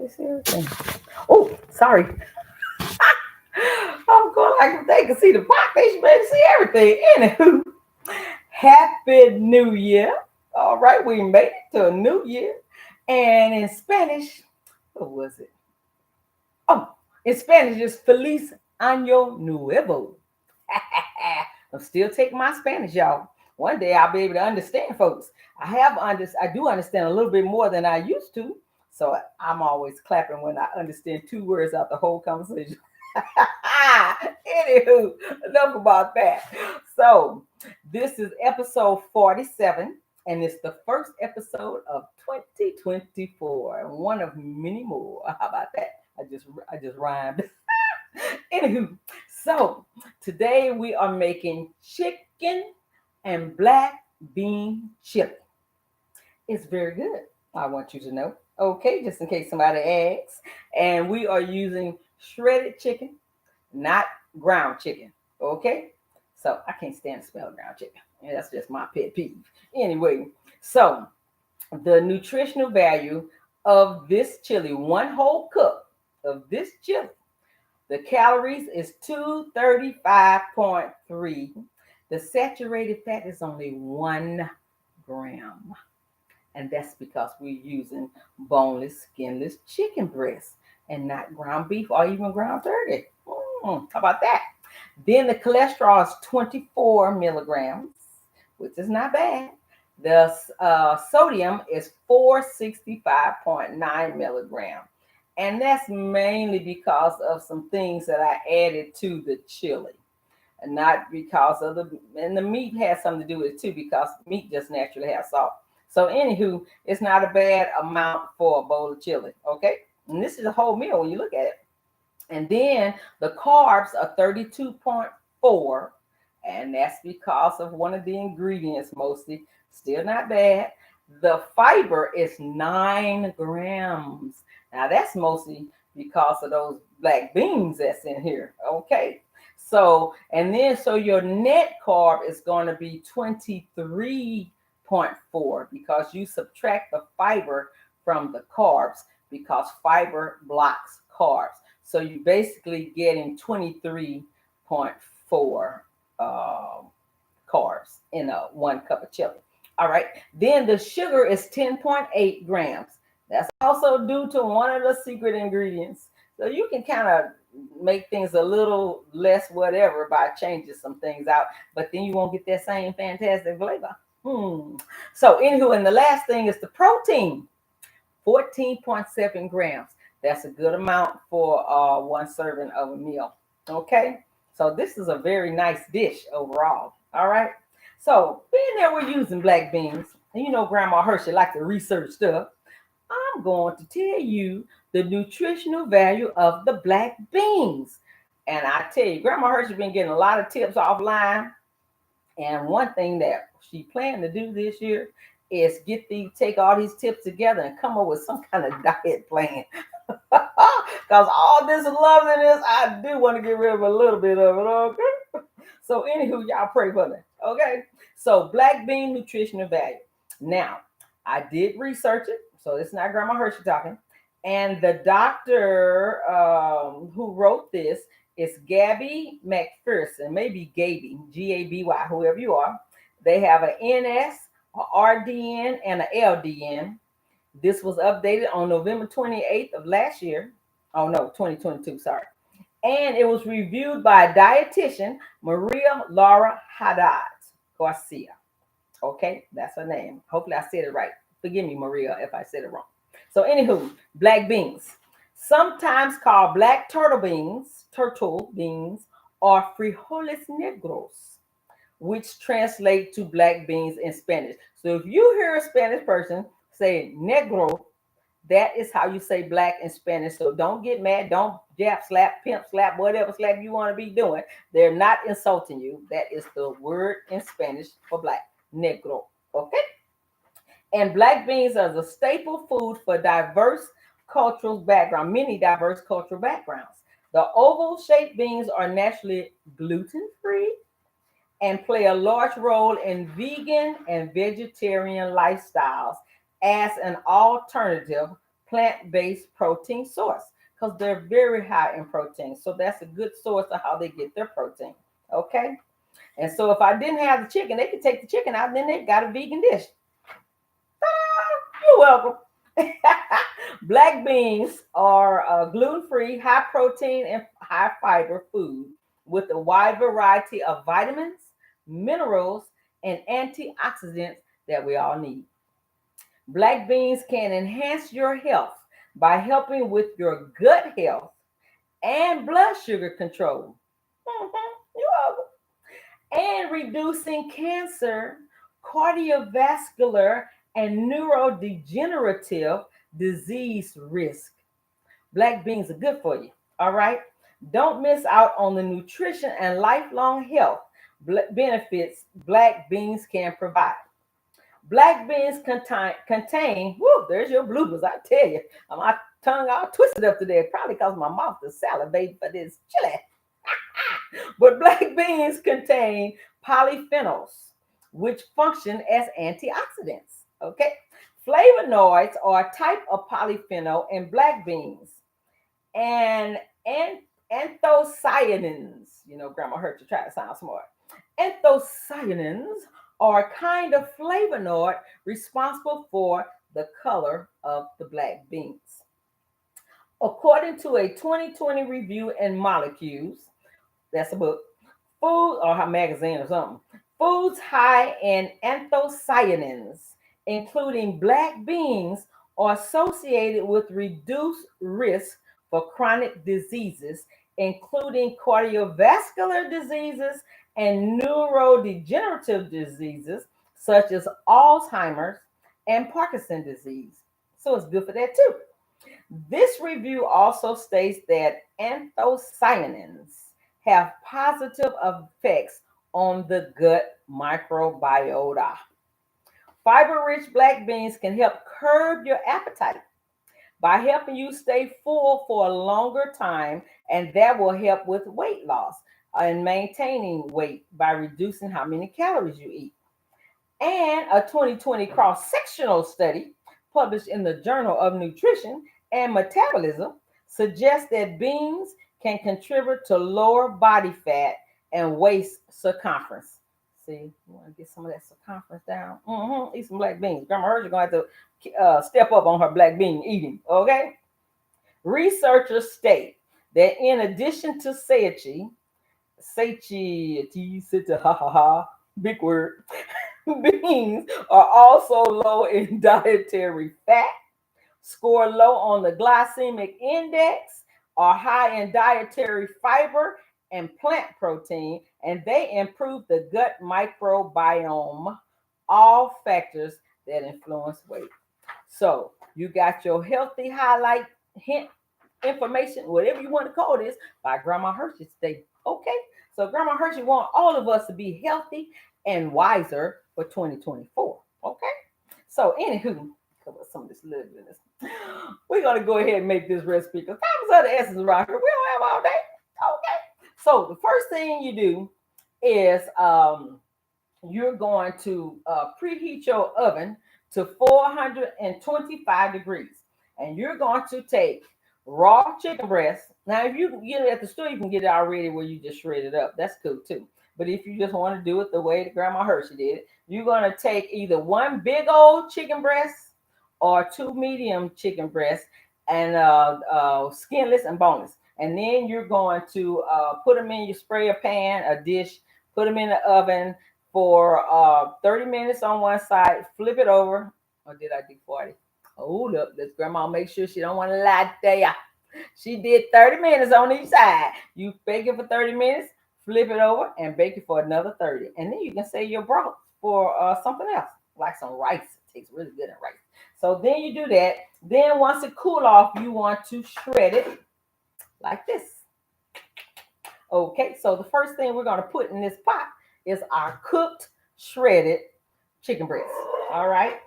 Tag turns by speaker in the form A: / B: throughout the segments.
A: They see everything. Oh, sorry. I'm going like they can see the box. They should be able to see everything. Anywho, Happy New Year. All right, we made it to a new year. And in Spanish, what was it? Oh, in Spanish, it's Feliz Año Nuevo. I'm still taking my Spanish, y'all. One day I'll be able to understand folks. I do understand a little bit more than I used to. So I'm always clapping when I understand two words out the whole conversation. Anywho, enough about that. So this is episode 47, and it's the first episode of 2024, one of many more. How about that? I just rhymed. Anywho, so today we are making chicken and black bean chili. It's very good. I want you to know. Okay, just in case somebody asks. And we are using shredded chicken, not ground chicken. Okay? So I can't stand the smell of ground chicken. And that's just my pet peeve. Anyway, so the nutritional value of this chili, one whole cup of this chili, the calories is 235.3. The saturated fat is only 1 gram. And that's because we're using boneless, skinless chicken breast and not ground beef or even ground turkey. How about that? Then the cholesterol is 24 milligrams, which is not bad. The sodium is 465.9 milligrams. And that's mainly because of some things that I added to the chili. And not because of and the meat has something to do with it too, because meat just naturally has salt. So anywho, it's not a bad amount for a bowl of chili, okay? And this is a whole meal when you look at it. And then the carbs are 32.4, and that's because of one of the ingredients mostly. Still not bad. The fiber is 9 grams. Now that's mostly because of those black beans that's in here, okay? So your net carb is going to be 23.4 because you subtract the fiber from the carbs because fiber blocks carbs. So you're basically getting 23.4 carbs in a 1 cup of chili. All right. Then the sugar is 10.8 grams. That's also due to one of the secret ingredients. So you can kind of make things a little less whatever by changing some things out, but then you won't get that same fantastic flavor. So anywho, and the last thing is the protein, 14.7 grams. That's a good amount for one serving of a meal. Okay, so this is a very nice dish overall. All right. So being that we're using black beans, and you know Grandma Hershey like to research stuff, I'm going to tell you the nutritional value of the black beans. And I tell you, Grandma Hershey been getting a lot of tips offline. And one thing that she planned to do this year is take all these tips together and come up with some kind of diet plan. Because all this loveliness, I do want to get rid of a little bit of it, okay? So anywho, y'all pray for me, okay? So black bean nutritional value. Now, I did research it, so it's not Grandma Hershey talking. And the doctor who wrote this is Gabby McPherson, maybe Gaby, Gaby, whoever you are. They have an NS, a RDN, and an LDN. This was updated on November 28th of last year. Oh no, 2022, sorry. And it was reviewed by dietitian Maria Laura Haddad Garcia. Okay, that's her name. Hopefully I said it right. Forgive me, Maria, if I said it wrong. So anywho, black beans, sometimes called black turtle beans, or frijoles negros, which translate to black beans in Spanish. So if you hear a Spanish person say negro, that is how you say black in Spanish. So don't get mad. Don't jab slap, pimp slap, whatever slap you want to be doing. They're not insulting you. That is the word in Spanish for black, negro. Okay? And black beans are the staple food for many diverse cultural backgrounds. The oval-shaped beans are naturally gluten-free and play a large role in vegan and vegetarian lifestyles as an alternative plant-based protein source because they're very high in protein. So that's a good source of how they get their protein. Okay. And so if I didn't have the chicken, they could take the chicken out and then they got a vegan dish. You're welcome. Black beans are gluten-free, high protein, and high fiber food with a wide variety of vitamins, minerals, and antioxidants that we all need. Black beans can enhance your health by helping with your gut health and blood sugar control. You're welcome. And reducing cancer, cardiovascular, and neurodegenerative disease risk. Black beans are good for you. All right. Don't miss out on the nutrition and lifelong health benefits black beans can provide. Black beans contain, whoo, there's your bloopers, I tell you. My tongue all twisted up today, probably because my mouth is salivating for this chili. But black beans contain polyphenols, which function as antioxidants. Okay. Flavonoids are a type of polyphenol in black beans. And anthocyanins, you know, Grandma heard you try to sound smart. Anthocyanins are a kind of flavonoid responsible for the color of the black beans. According to a 2020 review in Molecules, that's a book, food or a magazine or something, foods high in anthocyanins, including black beans, are associated with reduced risk for chronic diseases, including cardiovascular diseases and neurodegenerative diseases, such as Alzheimer's and Parkinson's disease. So it's good for that too. This review also states that anthocyanins have positive effects on the gut microbiota. Fiber-rich black beans can help curb your appetite by helping you stay full for a longer time, and that will help with weight loss and maintaining weight by reducing how many calories you eat. And a 2020 cross-sectional study published in the Journal of Nutrition and Metabolism suggests that beans can contribute to lower body fat and waist circumference. See, you want to get some of that circumference down? Eat some black beans. Grandmahurshey going to have to step up on her black bean eating, okay? Researchers state that in addition to satiety, big word, beans are also low in dietary fat, score low on the glycemic index, are high in dietary fiber and plant protein, and they improve the gut microbiome, all factors that influence weight. So you got your healthy highlight hint information, whatever you want to call this, by Grandmahurshey today. Okay, so Grandmahurshey wants all of us to be healthy and wiser for 2024. Okay, so anywho, cover some of this little business. We're gonna go ahead and make this recipe because time is of the essence around here. We don't have all day. Okay, so the first thing you do is you're going to preheat your oven to 425 degrees, and you're going to take raw chicken breast. Now, if you get it at the store, you can get it already where you just shred it up. That's cool too. But if you just want to do it the way that Grandmahurshey did it, you're going to take either one big old chicken breast or two medium chicken breasts, and skinless and boneless. And then you're going to put them in your sprayer pan, a dish, put them in the oven for 30 minutes on one side, flip it over. Or did I do 40? Hold up, let's Grandma make sure she don't want to lie to you. She did 30 minutes on each side. You bake it for 30 minutes, flip it over, and bake it for another 30. And then you can save your broth for something else, like some rice. It tastes really good in rice. So then you do that. Then once it cool off, you want to shred it like this. Okay, so the first thing we're going to put in this pot is our cooked, shredded chicken breast. All right,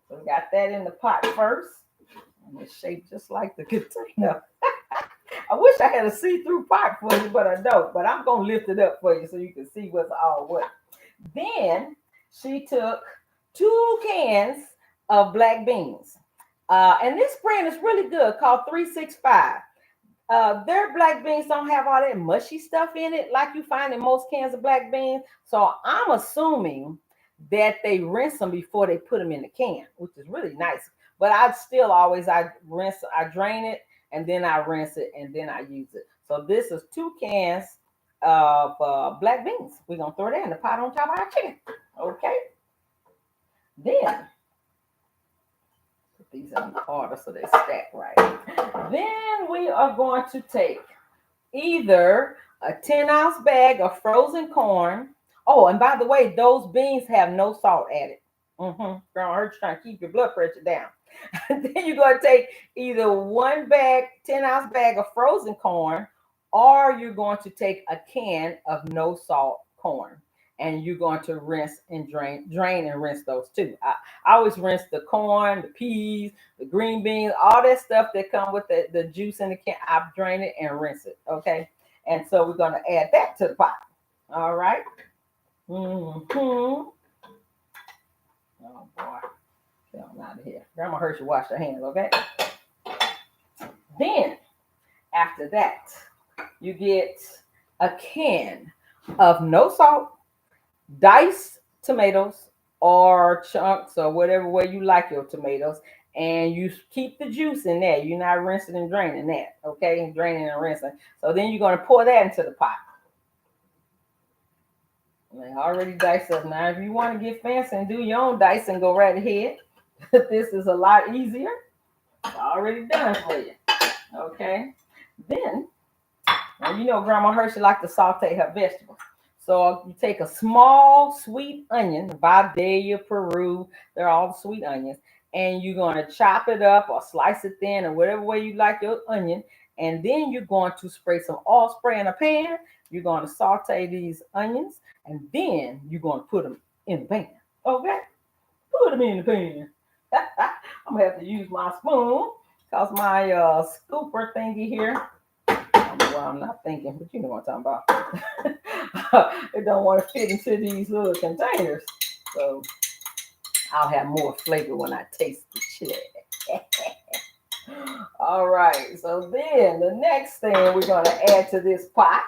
A: so we got that in the pot first. And it's shaped just like the container. I wish I had a see-through pot for you, but I don't. But I'm going to lift it up for you so you can see what's all what. Then she took 2 cans of black beans. And this brand is really good, called 365. Their black beans don't have all that mushy stuff in it like you find in most cans of black beans. So I'm assuming that they rinse them before they put them in the can, which is really nice. But I drain it, and then I rinse it, and then I use it. So this is 2 cans of black beans. We're gonna throw that in the pot on top of our chicken. Okay. Then put these in order so they stack right. Then we are going to take either a 10-ounce bag of frozen corn. Oh, and by the way, those beans have no salt added. Grandmahurshey trying to keep your blood pressure down. Then you're going to take either 10-ounce bag of frozen corn, or you're going to take a can of no salt corn. And you're going to rinse and drain and rinse those too. I always rinse the corn, the peas, the green beans, all that stuff that come with the juice in the can. I drain it and rinse it, okay? And so we're going to add that to the pot. All right. Oh boy, get on out of here. Grandmahurshey wash her hands, okay? Then after that, you get a can of no salt, diced tomatoes or chunks or whatever way you like your tomatoes, and you keep the juice in there. You're not rinsing and draining that, okay? Draining and rinsing. So then you're going to pour that into the pot. I already diced up. Now, if you want to get fancy and do your own dicing, go right ahead. This is a lot easier. It's already done for you, okay? Then, now you know Grandmahurshey like to saute her vegetables. So you take a small sweet onion, Vidalia, Peru, they're all sweet onions, and you're going to chop it up or slice it thin or whatever way you like your onion. And then you're going to spray some oil spray in a pan. You're going to saute these onions, and then you're going to put them in the pan. Okay? Put them in the pan. I'm going to have to use my spoon because my scooper thingy here, I don't know why I'm not thinking, but you know what I'm talking about. It don't want to fit into these little containers. So I'll have more flavor when I taste the chili. All right. So then the next thing we're going to add to this pot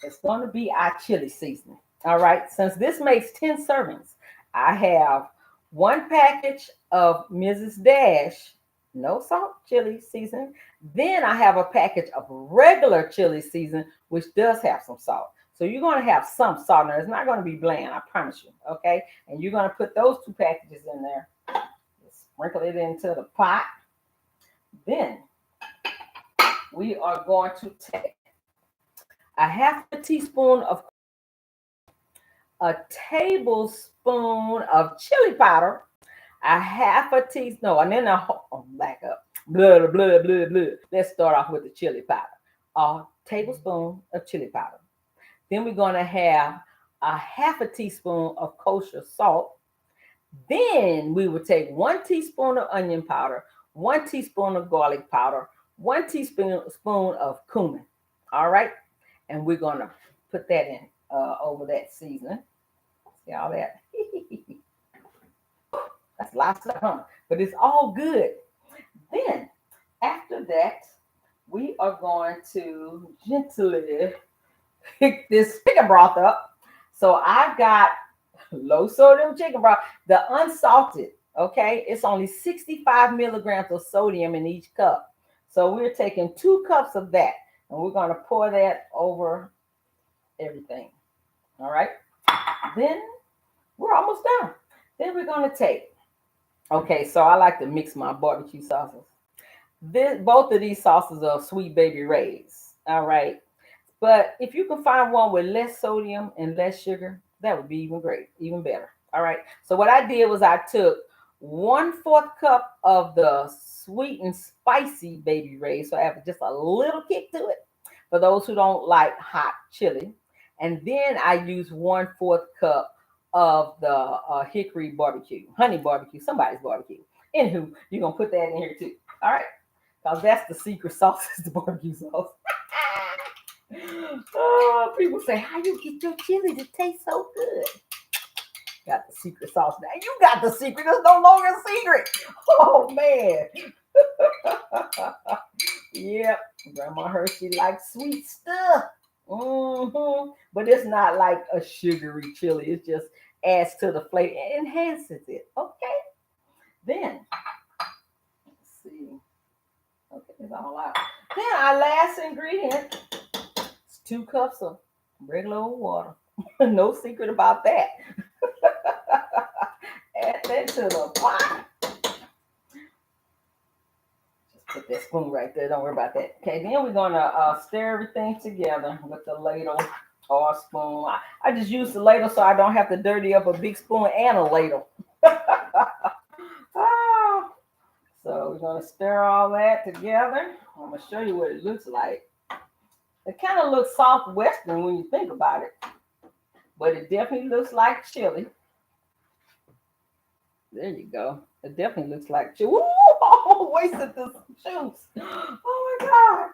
A: is going to be our chili seasoning. All right. Since this makes 10 servings, I have 1 package of Mrs. Dash no salt chili seasoning. Then I have a package of regular chili seasoning, which does have some salt. So you're going to have some salt. Now, it's not going to be bland, I promise you. Okay. And you're going to put those 2 packages in there. Sprinkle it into the pot. Then we are going to take a 1/2 teaspoon of a tablespoon of chili powder, a 1/2 teaspoon, no, and then back up. Blah, blah, blah, blah. Let's start off with the chili powder. A tablespoon of chili powder. Then we're going to have a 1/2 teaspoon of kosher salt. Then we will take 1 teaspoon of onion powder, 1 teaspoon of garlic powder, 1 teaspoon of cumin. All right. And we're going to put that in over that seasoning. See all that? That's lots of stuff, but it's all good. Then after that, we are going to gently pick this chicken broth up. So I've got low sodium chicken broth, the unsalted. Okay, it's only 65 milligrams of sodium in each cup. So we're taking 2 cups of that, and we're going to pour that over everything. All right. Then we're almost done. Then we're going to take, okay, so I like to mix my barbecue sauces. Both of these sauces are Sweet Baby Ray's. All right. But if you can find one with less sodium and less sugar, that would be even great, even better. All right. So what I did was I took 1/4 cup of the sweet and spicy Baby Ray's. So I have just a little kick to it for those who don't like hot chili. And then I use 1/4 cup of the hickory barbecue, honey barbecue, somebody's barbecue. Anywho, you're going to put that in here too. All right. Because that's the secret sauce, is the barbecue sauce. Oh, people say, how you get your chili to taste so good? Got the secret sauce now. You got the secret. It's no longer a secret. Oh man. Yep. Grandma Hershey likes sweet stuff. But it's not like a sugary chili. It just adds to the flavor, it enhances it. Okay. Then let's see. Okay, it's all out. Then our last ingredient is 2 cups of regular old water. No secret about that. Add that to the pot. Just put that spoon right there. Don't worry about that. Okay, then we're gonna stir everything together with the ladle or a spoon. I just use the ladle so I don't have to dirty up a big spoon and a ladle. So we're gonna stir all that together. I'm gonna show you what it looks like. It kind of looks southwestern when you think about it, but it definitely looks like chili. There you go. It definitely looks like chili. Ooh, I wasted the juice. Oh my God.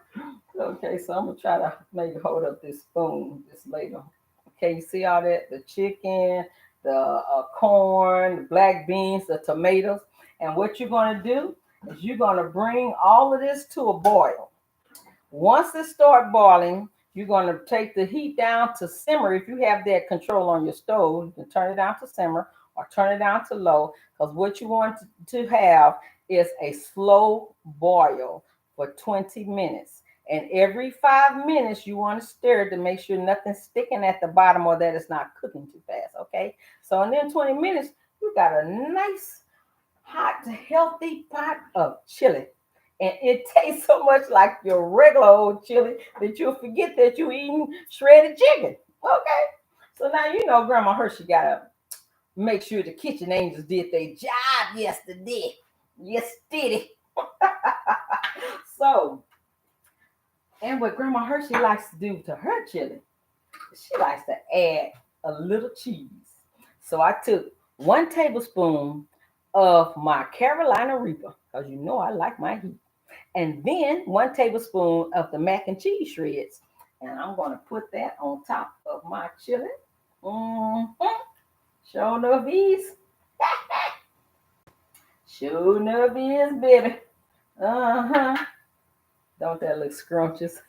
A: Okay, so I'm gonna try to maybe hold up this spoon, this ladle. Okay, you see all that? The chicken, the corn, the black beans, the tomatoes. And what you're gonna do is you're gonna bring all of this to a boil. Once it starts boiling, you're gonna take the heat down to simmer. If you have that control on your stove, you can turn it down to simmer or turn it down to low, because what you want to have is a slow boil for 20 minutes. And every 5 minutes, you want to stir it to make sure nothing's sticking at the bottom or that it's not cooking too fast, okay? So in then 20 minutes, you got a nice, hot, healthy pot of chili. And it tastes so much like your regular old chili that you'll forget that you're eating shredded chicken, okay? So now you know Grandma Hershey got to make sure the kitchen angels did their job yesterday. Yesterday. So, and what Grandma Hershey likes to do to her chili, she likes to add a little cheese. So I took 1 tablespoon of my Carolina Reaper, because you know I like my heat. And then 1 tablespoon of the mac and cheese shreds. And I'm going to put that on top of my chili. Sure enough is. Sure enough is, baby. Don't that look scrumptious?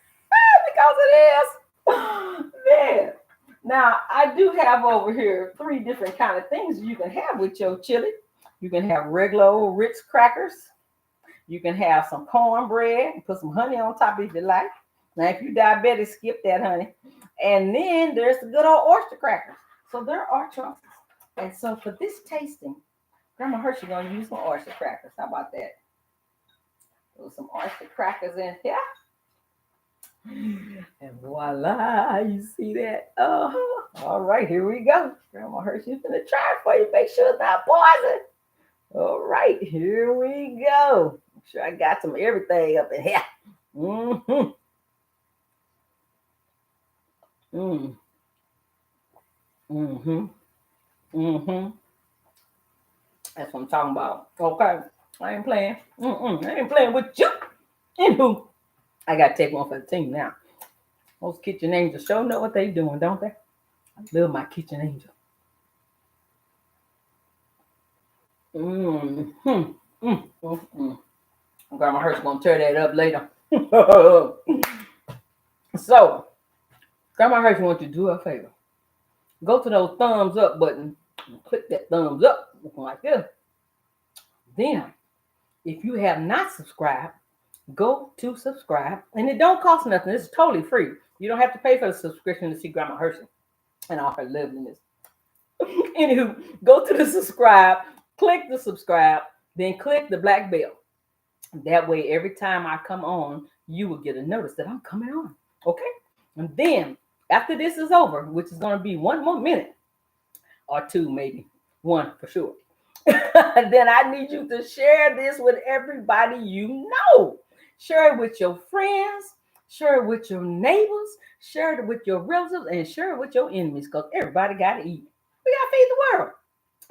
A: Because it is. Man. Now, I do have over here 3 different kind of things you can have with your chili. You can have regular old Ritz crackers. You can have some cornbread and put some honey on top if you like. Now, if you're diabetic, skip that honey. And then there's the good old oyster crackers. So there are choices. And so for this tasting, Grandma Hershey gonna use some oyster crackers. How about that? Throw some oyster crackers in here. And voila, you see that? All right, here we go. Grandma Hershey's gonna try it for you. Make sure it's not poison. All right, here we go. Make sure I got some everything up in here. That's what I'm talking about. Okay, I ain't playing. I ain't playing with you. Anywho, I gotta take one for the team now. Those kitchen angels sure know what they doing, don't they? I love my kitchen angel. Grandma Hershey gonna tear that up later. So, Grandma Hershey wants you to do her a favor. Go to those thumbs up button and click that thumbs up like this. Then, if you have not subscribed, go to subscribe. And it don't cost nothing. It's totally free. You don't have to pay for the subscription to see Grandma Hershey and all her loveliness. Anywho, go to the subscribe, click the subscribe, then click the black bell. That way, every time I come on, you will get a notice that I'm coming on. Okay? And then, after this is over, which is going to be 1 more minute or 2, maybe 1 for sure. Then I need you to share this with everybody you know. Share it with your friends, share it with your neighbors, share it with your relatives, and share it with your enemies, because everybody got to eat. We got to feed the world.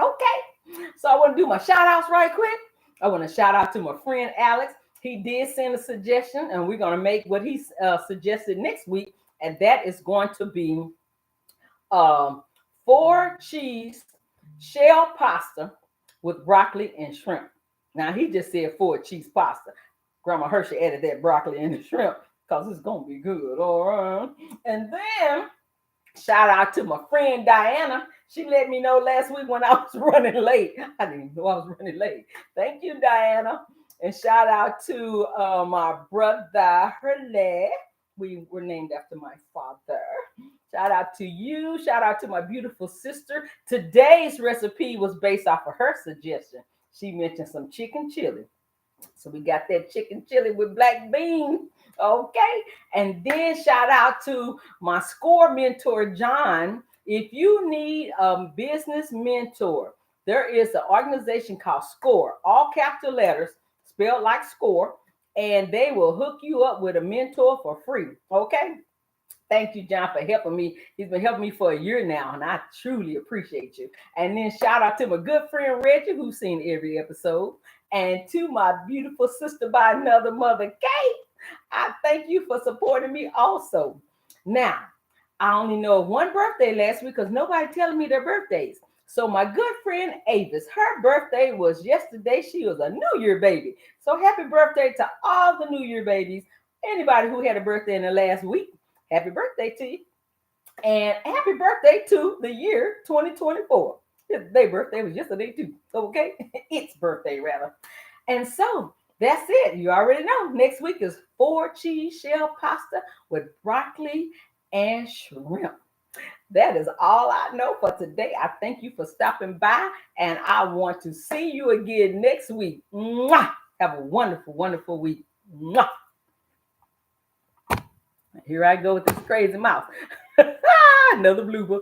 A: Okay. So I want to do my shout outs right quick. I want to shout out to my friend Alex. He did send a suggestion, and we're going to make what he suggested next week. And that is going to be 4 cheese shell pasta with broccoli and shrimp. Now he just said 4 cheese pasta. Grandma Hershey added that broccoli and the shrimp because it's gonna be good. All right. And then shout out to my friend Diana. She let me know last week when I was running late. I didn't even know I was running late. Thank you, Diana. And shout out to my brother Hurley. We were named after my father. Shout out to you. Shout out to my beautiful sister. Today's recipe was based off of her suggestion. She mentioned some chicken chili. So we got that chicken chili with black beans. Okay. And then shout out to my SCORE mentor, John. If you need a business mentor, there is an organization called SCORE, all capital letters, spelled like SCORE, and they will hook you up with a mentor for free. Okay. Thank you, John, for helping me. He's been helping me for a year now, and I truly appreciate you. And then shout out to my good friend Reggie, who's seen every episode, and to my beautiful sister by another mother, Kate. I thank you for supporting me also. Now, I only know one birthday last week because nobody telling me their birthdays. So my good friend Avis, her birthday was yesterday. She was a New Year baby. So happy birthday to all the New Year babies. Anybody who had a birthday in the last week, happy birthday to you. And happy birthday to the year 2024. Their birthday was yesterday too. Okay? Its birthday rather. And so that's it. You already know. Next week is 4 cheese shell pasta with broccoli and shrimp. That is all I know for today. I thank you for stopping by, and I want to see you again next week. Mwah! Have a wonderful, wonderful week. Mwah! Here I go with this crazy mouth. Another blooper.